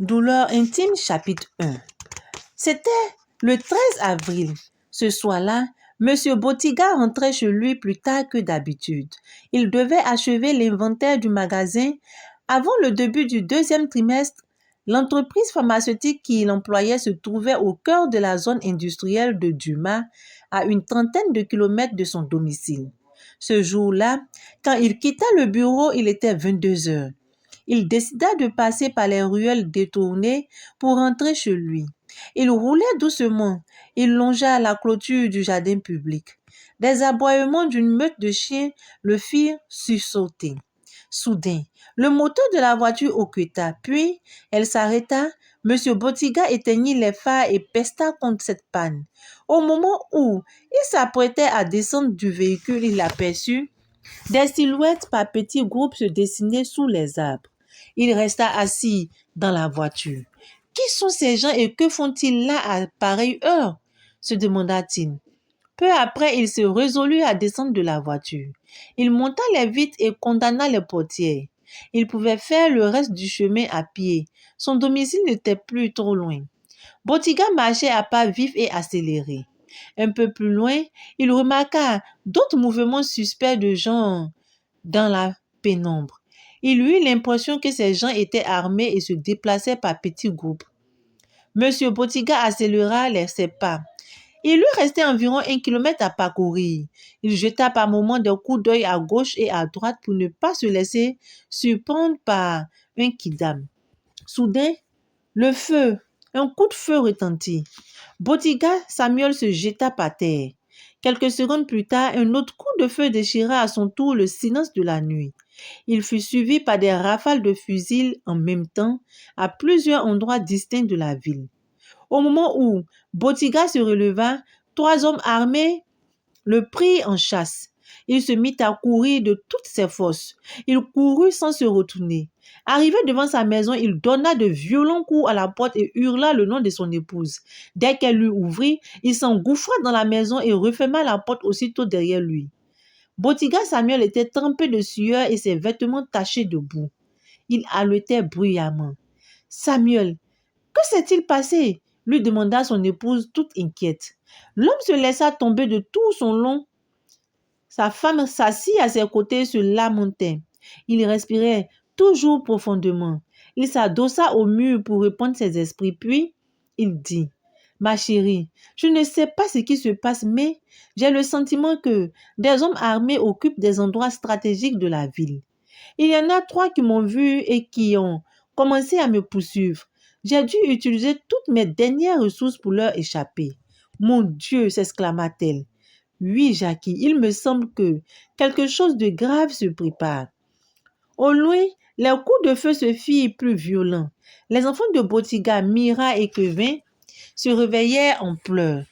Douleur intime, chapitre 1. C'était le 13 avril. Ce soir-là, M. Botiga rentrait chez lui plus tard que d'habitude. Il devait achever l'inventaire du magasin avant le début du deuxième trimestre. L'entreprise pharmaceutique qui l'employait se trouvait au cœur de la zone industrielle de Dumas, à une trentaine de kilomètres de son domicile. Ce jour-là, quand il quitta le bureau, il était 22 heures. Il décida de passer par les ruelles détournées pour rentrer chez lui. Il roulait doucement. Il longea la clôture du jardin public. Des aboiements d'une meute de chiens le firent sursauter. Soudain, le moteur de la voiture occulta, puis elle s'arrêta. M. Botiga éteignit les phares et pesta contre cette panne. Au moment où il s'apprêtait à descendre du véhicule, il aperçut des silhouettes par petits groupes se dessiner sous les arbres. Il resta assis dans la voiture. « Qui sont ces gens et que font-ils là à pareille heure ?» se demanda-t-il. Peu après, il se résolut à descendre de la voiture. Il monta les vitres et condamna les portières. Il pouvait faire le reste du chemin à pied. Son domicile n'était plus trop loin. Botiga marchait à pas vifs et accélérés. Un peu plus loin, il remarqua d'autres mouvements suspects de gens dans la pénombre. Il eut l'impression que ces gens étaient armés et se déplaçaient par petits groupes. Monsieur Botiga accéléra ses pas. Il lui restait environ 1 kilomètre à parcourir. Il jeta par moments des coups d'œil à gauche et à droite pour ne pas se laisser surprendre par un kidam. Soudain, un coup de feu retentit. Botiga Samuel se jeta par terre. Quelques secondes plus tard, un autre coup de feu déchira à son tour le silence de la nuit. Il fut suivi par des rafales de fusils en même temps à plusieurs endroits distincts de la ville. Au moment où Botiga se releva, 3 hommes armés le prirent en chasse. Il se mit à courir de toutes ses forces. Il courut sans se retourner. Arrivé devant sa maison, il donna de violents coups à la porte et hurla le nom de son épouse. Dès qu'elle lui ouvrit, il s'engouffra dans la maison et referma la porte aussitôt derrière lui. Botiga Samuel était trempé de sueur et ses vêtements tachés de boue. Il haletait bruyamment. « Samuel, que s'est-il passé ?» lui demanda son épouse toute inquiète. L'homme se laissa tomber de tout son long. Sa femme s'assit à ses côtés et se lamentait. Il respirait toujours profondément. Il s'adossa au mur pour répandre ses esprits, puis il dit « Ma chérie, je ne sais pas ce qui se passe, mais j'ai le sentiment que des hommes armés occupent des endroits stratégiques de la ville. Il y en a 3 qui m'ont vu et qui ont commencé à me poursuivre. J'ai dû utiliser toutes mes dernières ressources pour leur échapper. »« Mon Dieu !» s'exclama-t-elle. « Oui, Jackie, il me semble que quelque chose de grave se prépare. » Au loin, les coups de feu se firent plus violents. Les enfants de Botiga, Mira et Kevin, se réveillèrent en pleurs.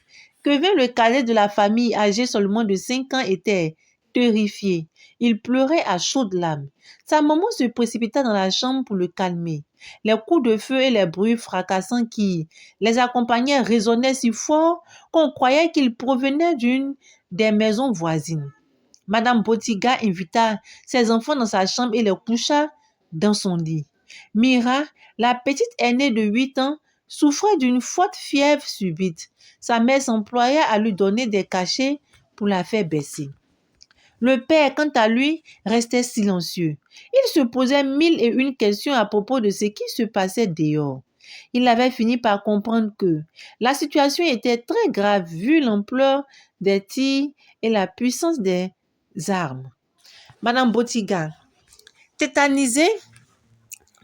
Kevin, le cadet de la famille, âgé seulement de 5 ans, était terrifié. Il pleurait à chaudes larmes. Sa maman se précipita dans la chambre pour le calmer. Les coups de feu et les bruits fracassants qui les accompagnaient résonnaient si fort qu'on croyait qu'ils provenaient d'une des maisons voisines. Madame Botiga invita ses enfants dans sa chambre et les coucha dans son lit. Mira, la petite aînée de 8 ans, souffrait d'une forte fièvre subite. Sa mère s'employa à lui donner des cachets pour la faire baisser. Le père, quant à lui, restait silencieux. Il se posait 1001 questions à propos de ce qui se passait dehors. Il avait fini par comprendre que la situation était très grave vu l'ampleur des tirs et la puissance des armes. Madame Botiga, tétanisée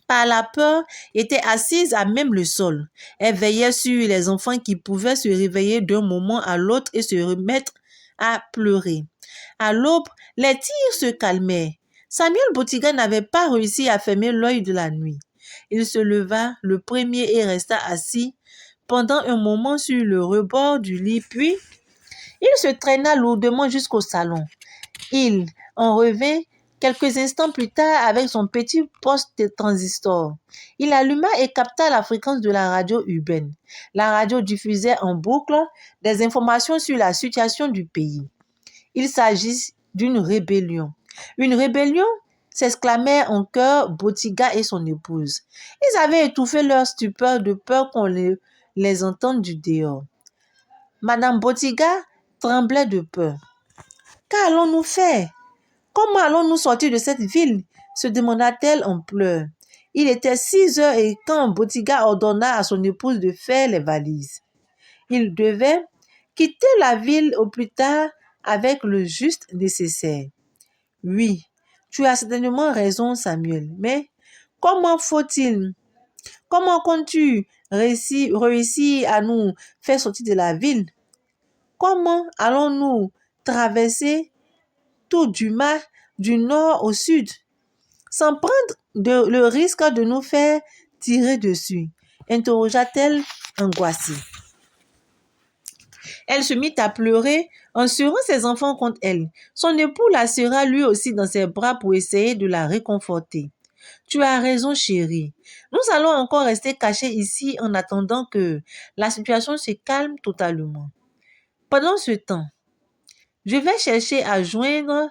par la peur, était assise à même le sol. Elle veillait sur les enfants qui pouvaient se réveiller d'un moment à l'autre et se remettre à pleurer. À l'aube, les tirs se calmaient. Samuel Botiga n'avait pas réussi à fermer l'œil de la nuit. Il se leva le premier et resta assis pendant un moment sur le rebord du lit, puis il se traîna lourdement jusqu'au salon. Il en revint quelques instants plus tard avec son petit poste de transistor. Il alluma et capta la fréquence de la radio urbaine. La radio diffusait en boucle des informations sur la situation du pays. Il s'agit d'une rébellion. Une rébellion, s'exclamèrent en chœur Botiga et son épouse. Ils avaient étouffé leur stupeur de peur qu'on les entende du dehors. Madame Botiga tremblait de peur. « Qu'allons-nous faire? Comment allons-nous sortir de cette ville ?» se demanda-t-elle en pleurs. Il était 6 heures et quand Botiga ordonna à son épouse de faire les valises. Il devait quitter la ville au plus tard avec le juste nécessaire. Oui, tu as certainement raison, Samuel, mais comment comptes-tu réussir à nous faire sortir de la ville? Comment allons-nous traverser tout Dumas du nord au sud, sans prendre le risque de nous faire tirer dessus? Interrogea-t-elle angoissée. Elle se mit à pleurer en serrant ses enfants contre elle. Son époux la serra lui aussi dans ses bras pour essayer de la réconforter. « Tu as raison, chérie. Nous allons encore rester cachés ici en attendant que la situation se calme totalement. Pendant ce temps, je vais chercher à joindre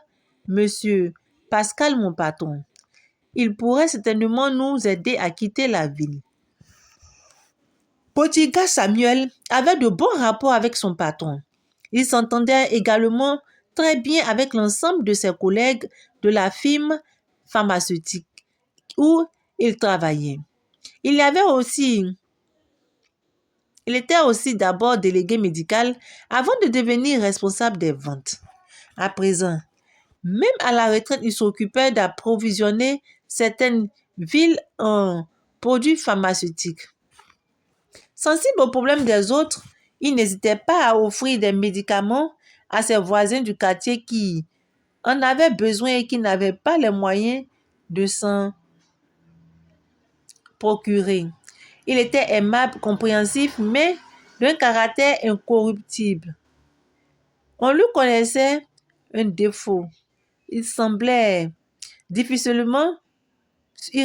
Monsieur Pascal, mon patron. Il pourrait certainement nous aider à quitter la ville. » Botiga Samuel avait de bons rapports avec son patron. Il s'entendait également très bien avec l'ensemble de ses collègues de la firme pharmaceutique où il travaillait. Il était aussi d'abord délégué médical avant de devenir responsable des ventes. À présent, même à la retraite, il s'occupait d'approvisionner certaines villes en produits pharmaceutiques. Sensible aux problèmes des autres, il n'hésitait pas à offrir des médicaments à ses voisins du quartier qui en avaient besoin et qui n'avaient pas les moyens de s'en procurer. Il était aimable, compréhensif, mais d'un caractère incorruptible. On lui connaissait un défaut. Il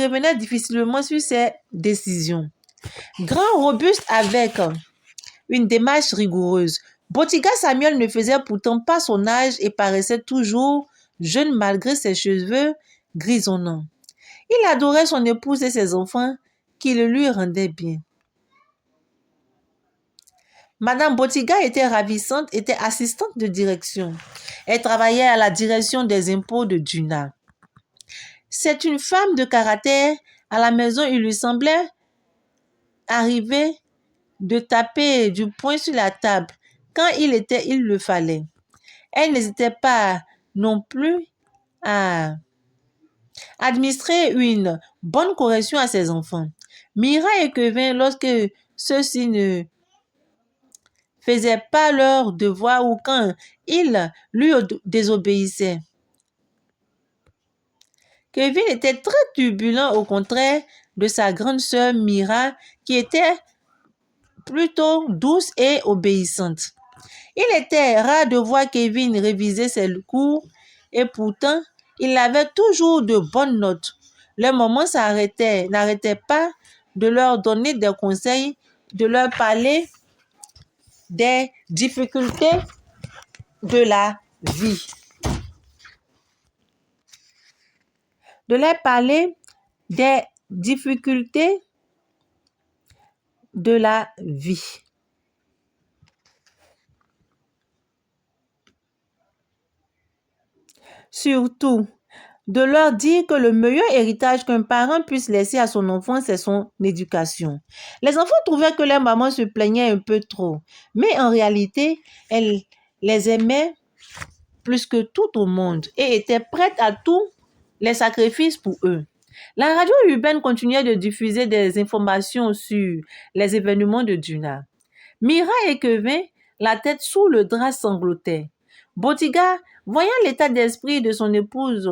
revenait difficilement sur ses décisions. Grand, robuste, avec une démarche rigoureuse, Botiga Samuel ne faisait pourtant pas son âge et paraissait toujours jeune malgré ses cheveux grisonnants. Il adorait son épouse et ses enfants qui le lui rendaient bien. Madame Botiga était ravissante, était assistante de direction. Elle travaillait à la direction des impôts de Duna. C'est une femme de caractère. À la maison, il lui semblait arriver de taper du poing sur la table quand il le fallait. Elle n'hésitait pas non plus à administrer une bonne correction à ses enfants. Mira et Kevin, lorsque ceux-ci ne faisaient pas leur devoir ou quand ils lui désobéissaient. Kevin était très turbulent, au contraire de sa grande sœur Mira, qui était plutôt douce et obéissante. Il était rare de voir Kevin réviser ses cours et pourtant, il avait toujours de bonnes notes. Leur maman n'arrêtait pas de leur donner des conseils, de leur parler des difficultés de la vie. De leur parler des difficultés de la vie. Surtout, de leur dire que le meilleur héritage qu'un parent puisse laisser à son enfant, c'est son éducation. Les enfants trouvaient que leur maman se plaignait un peu trop, mais en réalité, elle les aimait plus que tout au monde et était prête à tous les sacrifices pour eux. La radio urbaine continuait de diffuser des informations sur les événements de Duna. Mira et Kevin, la tête sous le drap, sanglotaient. Botiga, voyant l'état d'esprit de son épouse,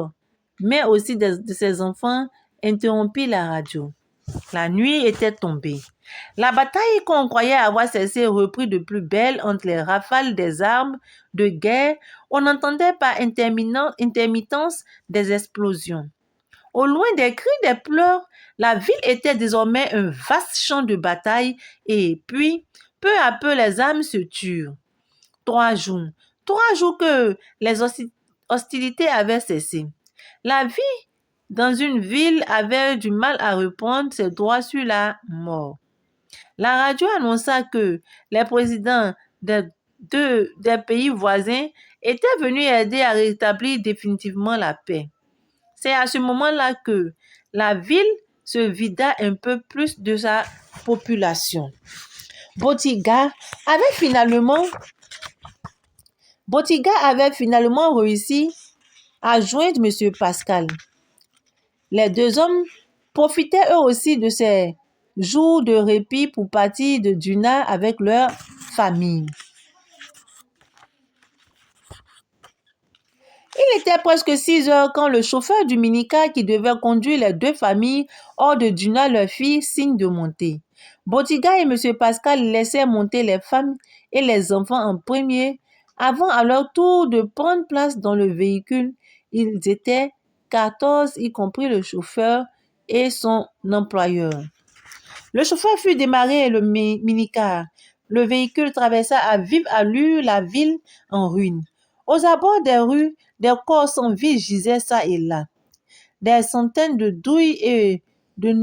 mais aussi de ses enfants, interrompit la radio. La nuit était tombée. La bataille qu'on croyait avoir cessé reprit de plus belle entre les rafales des armes de guerre. On n'entendait par intermittence des explosions. Au loin des cris, des pleurs, la ville était désormais un vaste champ de bataille et puis, peu à peu, les âmes se turent. 3 jours que les hostilités avaient cessé. La vie dans une ville avait du mal à reprendre ses droits sur la mort. La radio annonça que les présidents des pays voisins étaient venus aider à rétablir définitivement la paix. C'est à ce moment-là que la ville se vida un peu plus de sa population. Botiga avait finalement réussi à joindre M. Pascal. Les deux hommes profitaient eux aussi de ces jours de répit pour partir de Duna avec leur famille. Il était presque 6 heures quand le chauffeur du minicar qui devait conduire les deux familles hors de Duna leur fit signe de monter. Botiga et M. Pascal laissèrent monter les femmes et les enfants en premier avant à leur tour de prendre place dans le véhicule. Ils étaient 14, y compris le chauffeur et son employeur. Le chauffeur fit démarrer le minicar. Le véhicule traversa à vive allure la ville en ruine. Aux abords des rues, des corps sans vie gisaient çà et là. Des centaines de douilles et de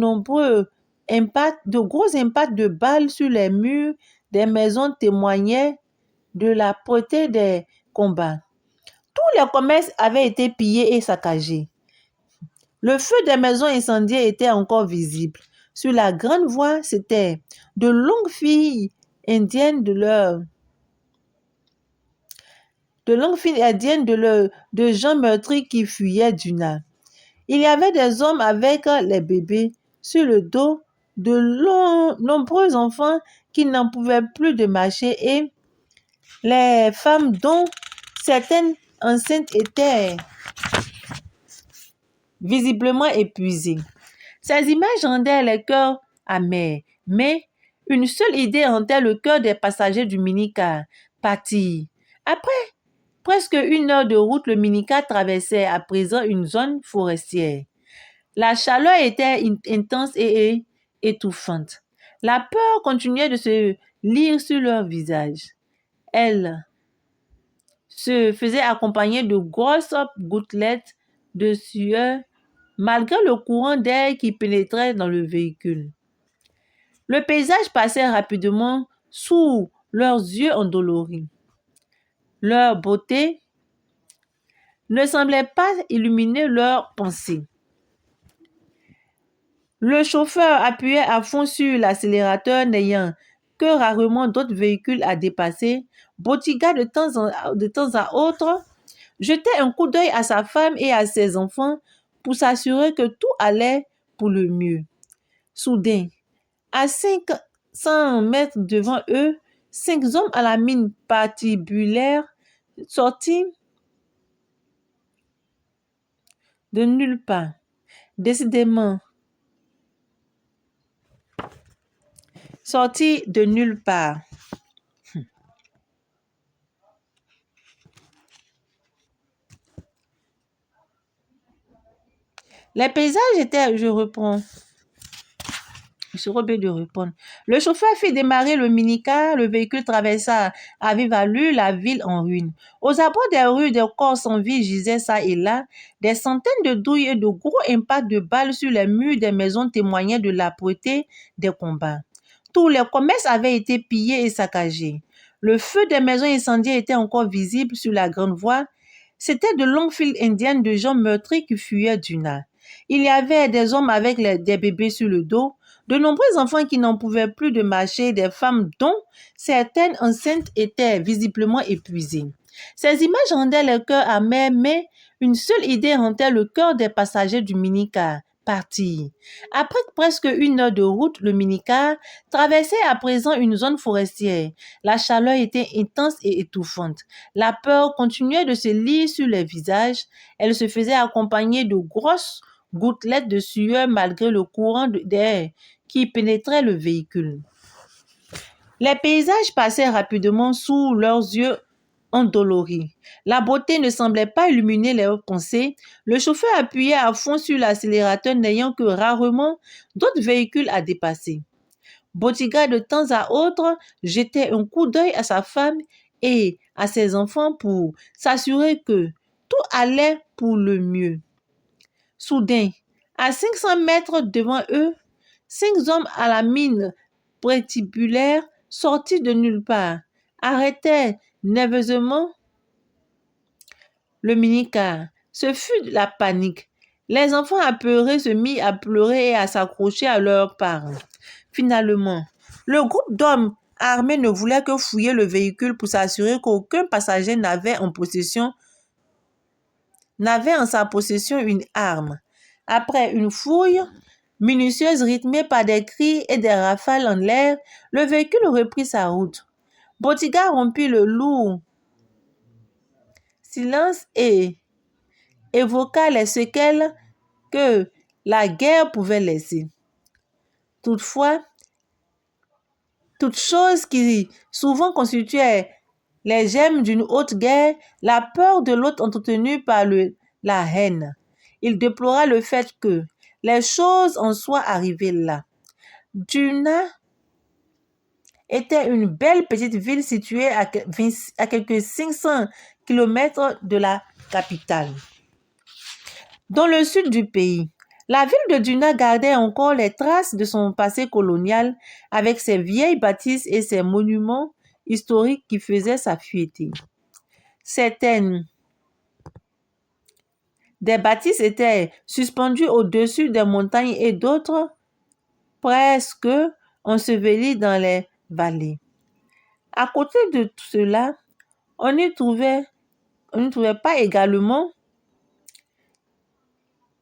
gros impacts de balles sur les murs des maisons témoignaient de la portée des combats. Tous les commerces avaient été pillés et saccagés. Le feu des maisons incendiées était encore visible. Sur la grande voie, c'étaient de longues files indiennes de gens meurtris qui fuyaient Duna. Il y avait des hommes avec les bébés sur le dos, de nombreux enfants qui n'en pouvaient plus de marcher et les femmes dont certaines enceintes étaient visiblement épuisées. Ces images rendaient les cœurs amers, mais une seule idée hantait le cœur des passagers du minicar: partir. Après presque 1 heure de route, le minicar traversait à présent une zone forestière. La chaleur était intense et étouffante. La peur continuait de se lire sur leur visage. Elle se faisait accompagner de grosses gouttelettes de sueur malgré le courant d'air qui pénétrait dans le véhicule. Le paysage passait rapidement sous leurs yeux endoloris. Leur beauté ne semblait pas illuminer leurs pensées. Le chauffeur appuyait à fond sur l'accélérateur, n'ayant que rarement d'autres véhicules à dépasser. Botiga, de temps à autre, jetait un coup d'œil à sa femme et à ses enfants pour s'assurer que tout allait pour le mieux. Soudain, à 500 mètres devant eux, 5 hommes à la mine patibulaire sortis de nulle part. Décidément, sortis de nulle part. Les paysages étaient, je reprends. De répondre. Le chauffeur fit démarrer le minicar, le véhicule traversa à vive allure la ville en ruine. Aux abords des rues, des corps sans vie gisaient çà et là, des centaines de douilles et de gros impacts de balles sur les murs des maisons témoignaient de l'âpreté des combats. Tous les commerces avaient été pillés et saccagés. Le feu des maisons incendiées était encore visible sur la grande voie. C'étaient de longues files indiennes de gens meurtris qui fuyaient Duna. Il y avait des hommes avec des bébés sur le dos, de nombreux enfants qui n'en pouvaient plus de marcher, des femmes dont certaines enceintes étaient visiblement épuisées. Ces images rendaient le cœur amer, mais une seule idée hantait le cœur des passagers du minicar: partir. Après presque 1 heure de route, le minicar traversait à présent une zone forestière. La chaleur était intense et étouffante. La peur continuait de se lire sur les visages. Elle se faisait accompagner de grosses gouttelettes de sueur malgré le courant d'air qui pénétrait le véhicule. Les paysages passaient rapidement sous leurs yeux endoloris. La beauté ne semblait pas illuminer leurs pensées. Le chauffeur appuyait à fond sur l'accélérateur, n'ayant que rarement d'autres véhicules à dépasser. Botiga, de temps à autre, jetait un coup d'œil à sa femme et à ses enfants pour s'assurer que tout allait pour le mieux. Soudain, à 500 mètres devant eux, 5 hommes à la mine prétibulaire sortis de nulle part arrêtaient nerveusement le minicar. Ce fut la panique. Les enfants apeurés se mirent à pleurer et à s'accrocher à leurs parents. Finalement, le groupe d'hommes armés ne voulait que fouiller le véhicule pour s'assurer qu'aucun passager n'avait en sa possession une arme. Après une fouille minutieuse rythmée par des cris et des rafales en l'air, le véhicule reprit sa route. Bottiga rompit le lourd silence et évoqua les séquelles que la guerre pouvait laisser. Toutefois, toute chose qui souvent constituait les gemmes d'une haute guerre, la peur de l'autre entretenue par la haine. Il déplora le fait que les choses en soient arrivées là. Duna était une belle petite ville située à quelques 500 km de la capitale. Dans le sud du pays, la ville de Duna gardait encore les traces de son passé colonial avec ses vieilles bâtisses et ses monuments historiques qui faisaient sa fierté. Certaines des bâtisses étaient suspendues au-dessus des montagnes et d'autres presque ensevelies dans les vallées. À côté de tout cela, on n'y trouvait pas également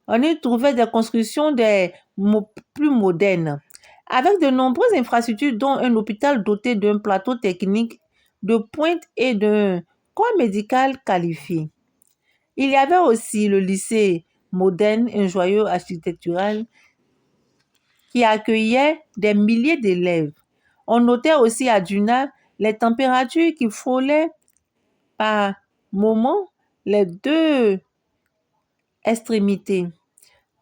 on y trouvait des constructions plus modernes, avec de nombreuses infrastructures dont un hôpital doté d'un plateau technique de pointe et d'un corps médical qualifié. Il y avait aussi le lycée moderne, un joyau architectural qui accueillait des milliers d'élèves. On notait aussi à Duna les températures qui frôlaient par moments les deux extrémités.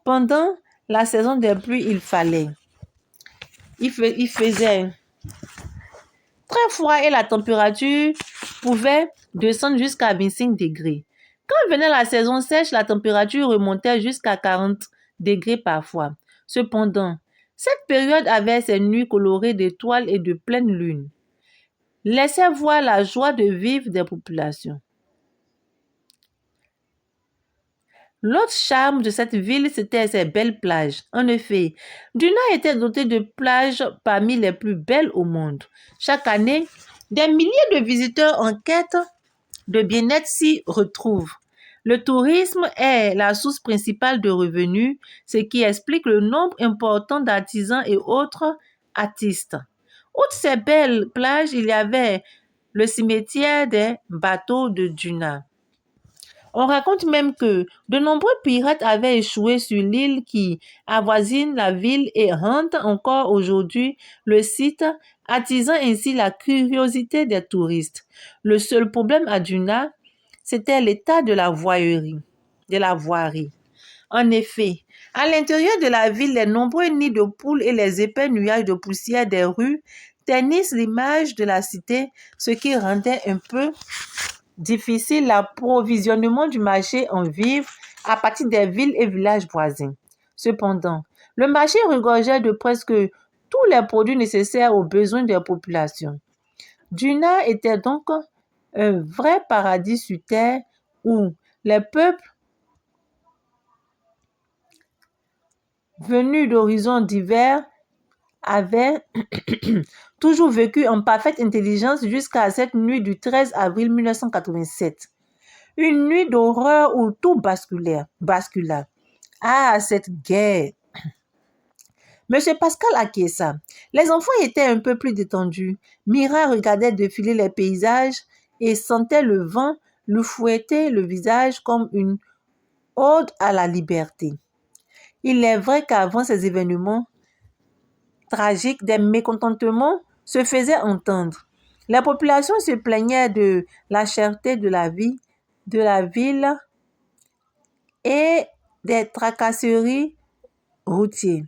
Pendant la saison des pluies, il faisait très froid et la température pouvait descendre jusqu'à 25 degrés. Quand venait la saison sèche, la température remontait jusqu'à 40 degrés parfois. Cependant, cette période avait ses nuits colorées d'étoiles et de pleine lune, laissait voir la joie de vivre des populations. L'autre charme de cette ville, c'était ses belles plages. En effet, Duna était dotée de plages parmi les plus belles au monde. Chaque année, des milliers de visiteurs en quête de bien-être s'y retrouvent. Le tourisme est la source principale de revenus, ce qui explique le nombre important d'artisans et autres artistes. Outre ces belles plages, il y avait le cimetière des bateaux de Duna. On raconte même que de nombreux pirates avaient échoué sur l'île qui avoisine la ville et hantent encore aujourd'hui le site, attisant ainsi la curiosité des touristes. Le seul problème à Duna, c'était l'état de la voirie. En effet, à l'intérieur de la ville, les nombreux nids de poules et les épais nuages de poussière des rues ternissent l'image de la cité, ce qui rendait un peu difficile l'approvisionnement du marché en vivres à partir des villes et villages voisins. Cependant, le marché regorgeait de presque tous les produits nécessaires aux besoins des populations. Duna était donc un vrai paradis sur terre où les peuples venus d'horizons divers avaient toujours vécu en parfaite intelligence jusqu'à cette nuit du 13 avril 1987. Une nuit d'horreur où tout bascula. Ah, cette guerre! Monsieur Pascal acquiesça. Les enfants étaient un peu plus détendus. Mira regardait défiler les paysages et sentait le vent lui fouetter le visage comme une ode à la liberté. Il est vrai qu'avant ces événements tragiques, des mécontentements se faisaient entendre. Les populations se plaignaient de la cherté de la vie, de la ville et des tracasseries routières.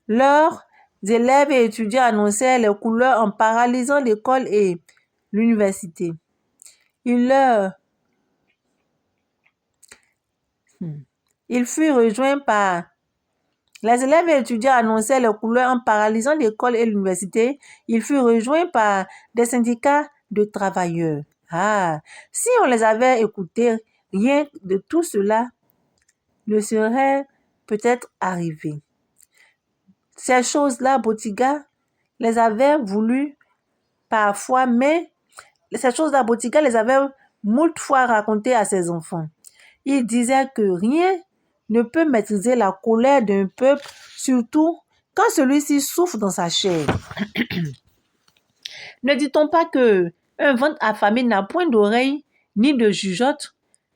Leurs élèves et étudiants annonçaient les couleurs en paralysant l'école et l'université. Il leur Il fut rejoint par les élèves et étudiants annonçaient les couleurs en paralysant l'école et l'université. Il fut rejoint par des syndicats de travailleurs. Ah, si on les avait écoutés, rien de tout cela ne serait peut-être arrivé. Ces choses-là, Botiga les avait voulu parfois, mais ces choses-là, Botiga les avait moult fois racontées à ses enfants. Il disait que rien ne peut maîtriser la colère d'un peuple, surtout quand celui-ci souffre dans sa chair. Ne dit-on pas que un ventre affamé n'a point d'oreille ni de jugeote,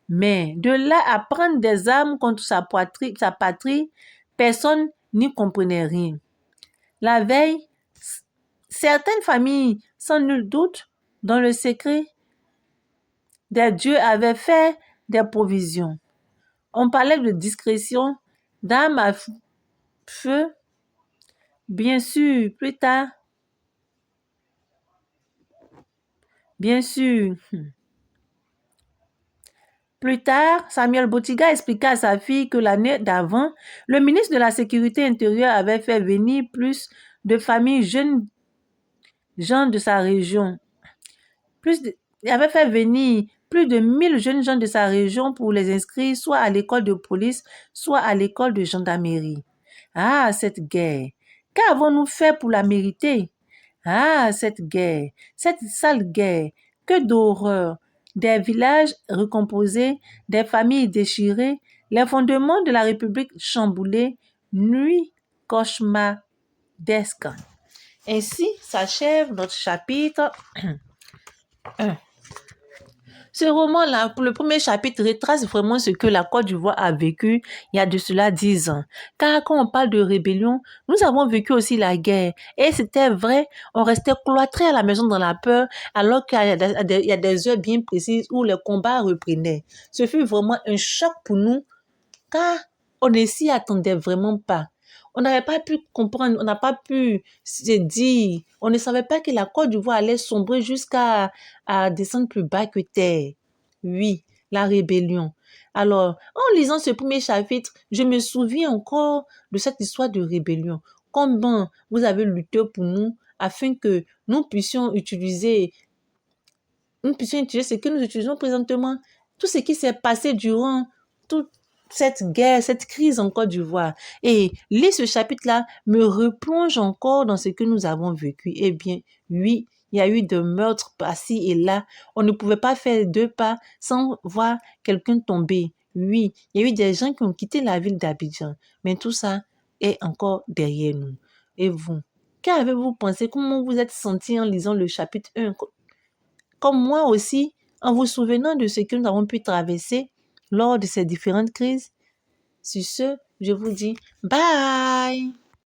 mais de là à prendre des armes contre sa patrie, personne n'y comprenait rien. La veille, certaines familles, sans nul doute, dans le secret des dieux, avaient fait des provisions. On parlait de discrétion, d'armes à feu, bien sûr, plus tard. Plus tard, Samuel Botiga expliqua à sa fille que l'année d'avant, le ministre de la Sécurité intérieure avait fait venir plus de familles jeunes gens de sa région. Il avait fait venir plus de 1000 jeunes gens de sa région pour les inscrire soit à l'école de police, soit à l'école de gendarmerie. Ah, cette guerre! Qu'avons-nous fait pour la mériter? Ah, cette guerre, cette sale guerre, que d'horreur! Des villages recomposés, des familles déchirées, les fondements de la République chamboulés, nuit cauchemardesque. Ainsi s'achève notre chapitre 1. Ce roman-là, pour le premier chapitre, retrace vraiment ce que la Côte d'Ivoire a vécu il y a de cela 10 ans. Car quand on parle de rébellion, nous avons vécu aussi la guerre. Et c'était vrai, on restait cloîtrés à la maison dans la peur, alors qu'il y a des heures bien précises où les combats reprenaient. Ce fut vraiment un choc pour nous, car on ne s'y attendait vraiment pas. On n'avait pas pu comprendre, on n'a pas pu se dire, on ne savait pas que la Côte d'Ivoire allait sombrer jusqu'à descendre plus bas que terre. Oui, la rébellion. Alors, en lisant ce premier chapitre, je me souviens encore de cette histoire de rébellion. Comment vous avez lutté pour nous afin que nous puissions utiliser ce que nous utilisons présentement. Tout ce qui s'est passé durant toute cette guerre, cette crise en Côte d'Ivoire. Et lire ce chapitre-là me replonge encore dans ce que nous avons vécu. Eh bien, oui, il y a eu des meurtres par-ci et là. On ne pouvait pas faire 2 pas sans voir quelqu'un tomber. Oui, il y a eu des gens qui ont quitté la ville d'Abidjan. Mais tout ça est encore derrière nous. Et vous, qu'avez-vous pensé? Comment vous êtes senti en lisant le chapitre 1? Comme moi aussi, en vous souvenant de ce que nous avons pu traverser lors de ces différentes crises. Sur ce, je vous dis bye!